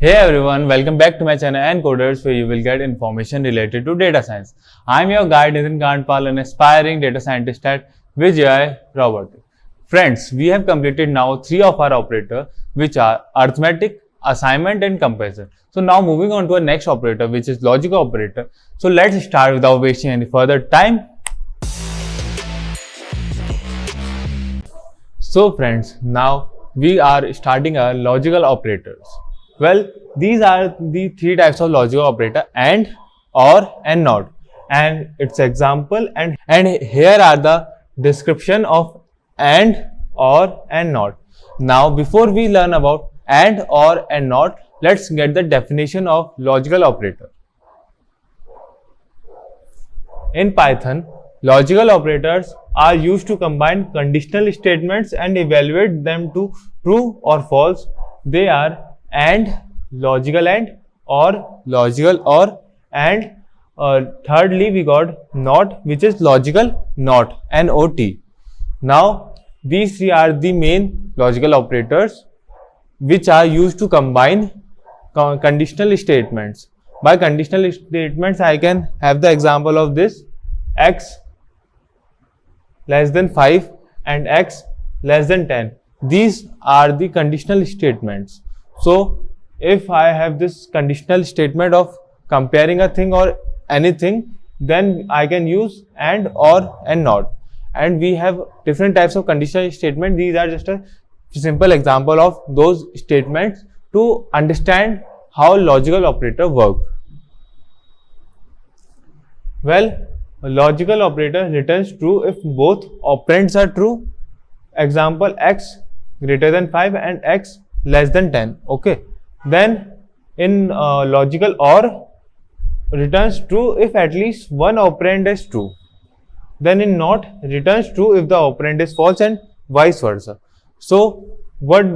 Hey everyone, welcome back to my channel and Coders, where you will get information related to data science. I am your guide Nitin Kantpal, an aspiring data scientist at Vijay Robotics. Friends, we have completed now 3 of our operators, which are arithmetic, assignment and comparison. So now moving on to our next operator, which is logical operator. So let's start without wasting any further time. So friends, now we are starting our logical operators. Well, these are the 3 types of logical operator: and, or, and not, and its example, and here are the description of and, or, and not. Now before we learn about and, or, and not, let's get the definition of logical operator. In Python, logical operators are used to combine conditional statements and evaluate them to true or false. They are and, logical and, or, logical or, and thirdly we got not, which is logical not, N-O-T. Now these 3 are the main logical operators which are used to combine conditional statements. By conditional statements I can have the example of this: x less than 5 and x less than 10. These are the conditional statements. So if I have this conditional statement of comparing a thing or anything, then I can use and, or, and not. And we have different types of conditional statement. These are just a simple example of those statements to understand how logical operator work. Well, a logical operator returns true if both operands are true. Example: x greater than 5 and x less than 10. Okay. Then in logical OR returns true if at least one operand is true. Then in NOT returns true if the operand is false, and vice versa. So what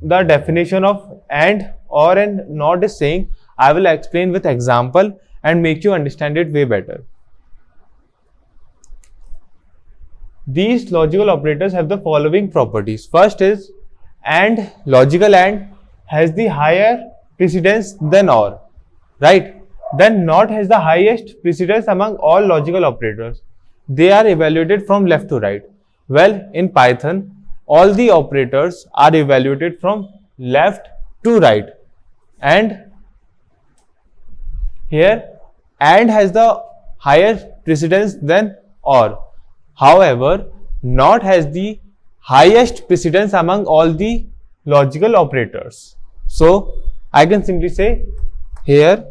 the definition of and, or, and not is saying, I will explain with example and make you understand it way better. These logical operators have the following properties. First is and. Logical and has the higher precedence than or, right? Then not has the highest precedence among all logical operators. They are evaluated from left to right. Well, in Python, all the operators are evaluated from left to right, and here and has the higher precedence than or. However, not has the highest precedence among all the logical operators. So I can simply say here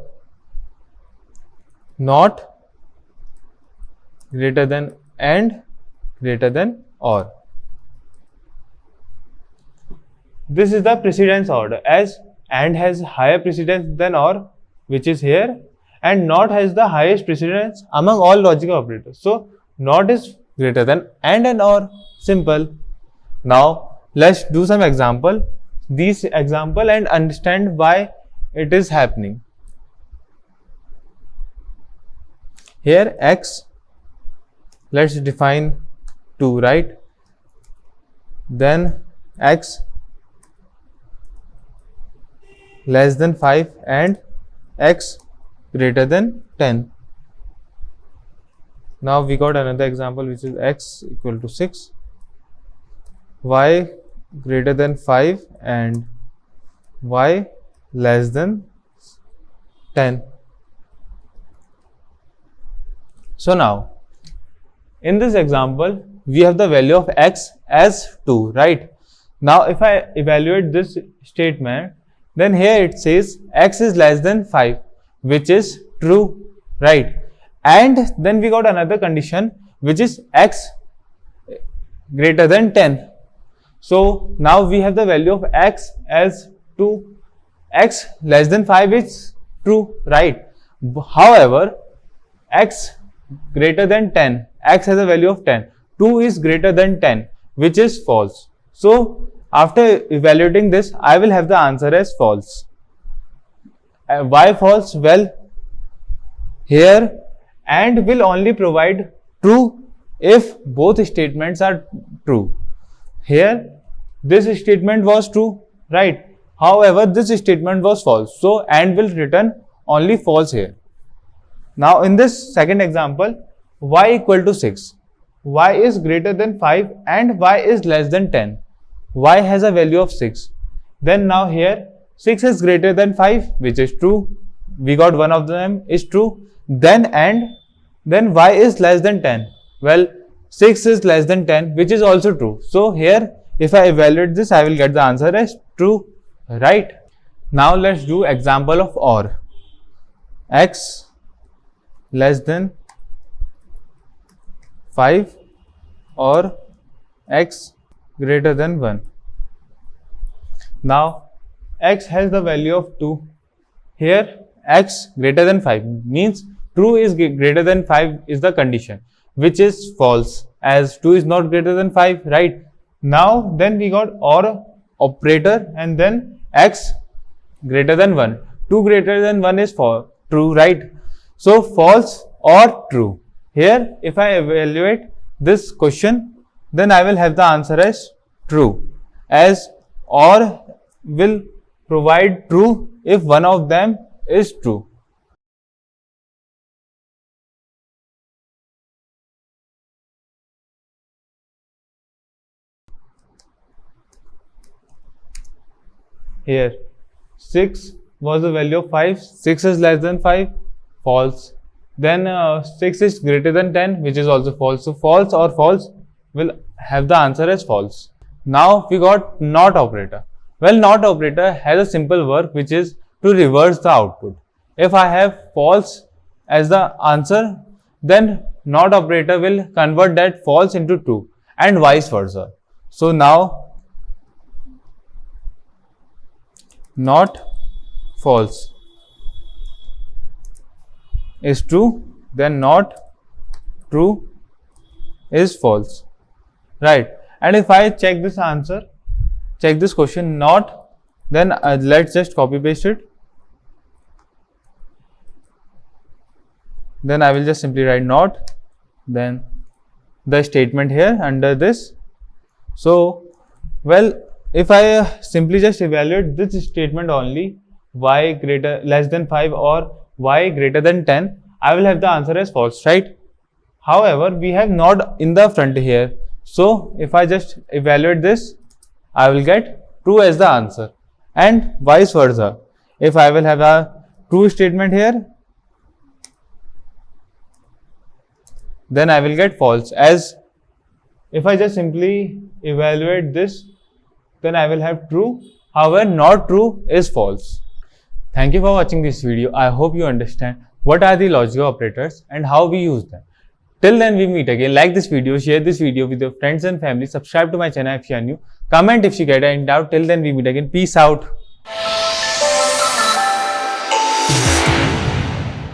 not greater than and greater than or. This is the precedence order, as and has higher precedence than or, which is here, and not has the highest precedence among all logical operators. So not is greater than and or. Simple. Now let's do some example. These example and understand why it is happening. Here x, let's define 2, right? Then x less than 5 and x greater than 10. Now we got another example, which is x equal to 6, y greater than 5 and y less than 10. So now in this example we have the value of x as 2, right? Now if I evaluate this statement, then here it says x is less than 5, which is true, right? And then we got another condition, which is x greater than 10. So now we have the value of x as 2. X less than 5 is true, right? However, x greater than 10, x has a value of 10. 2 is greater than 10, which is false. So after evaluating this, I will have the answer as false. Why false? Well, here and will only provide true if both statements are true. Here this statement was true, right? However, this statement was false. So AND will return only false here. Now in this second example, y equal to 6. Y is greater than 5 and y is less than 10. Y has a value of 6. Then now here 6 is greater than 5, which is true. We got one of them is true. Then y is less than 10. Well, 6 is less than 10, which is also true. So here if I evaluate this, I will get the answer as true, right? Now let's do example of OR. X less than 5 or x greater than 1. Now x has the value of 2. Here x greater than 5 means true is greater than 5 is the condition, which is false as 2 is not greater than 5, right? Now then we got OR operator and then x greater than 1. 2 greater than 1 is true, right? So false or true. Here if I evaluate this question, then I will have the answer as true, as OR will provide true if one of them is true. Here 6 was the value of 5. 6 is less than 5, false. Then 6 is greater than 10, which is also false. So false or false will have the answer as false. Now we got NOT operator. Well, NOT operator has a simple work, which is to reverse the output. If I have false as the answer, then NOT operator will convert that false into true and vice versa. So now NOT false is true, then NOT true is false, right? And if I check this answer, check this question NOT, then let's just copy paste it. Then I will just simply write NOT, then the statement here under this. So well, if I simply just evaluate this statement only, y greater less than 5 or y greater than 10, I will have the answer as false, right? However, we have NOT in the front here. So if I just evaluate this, I will get true as the answer, and vice versa. If I will have a true statement here, then I will get false, as if I just simply evaluate this, then I will have true. However, not true is false. Thank you for watching this video. I hope you understand what are the logical operators and how we use them. Till then we meet again. Like this video, share this video with your friends and family, subscribe to my channel if you are new, comment if you get any doubt. Till then we meet again. Peace out.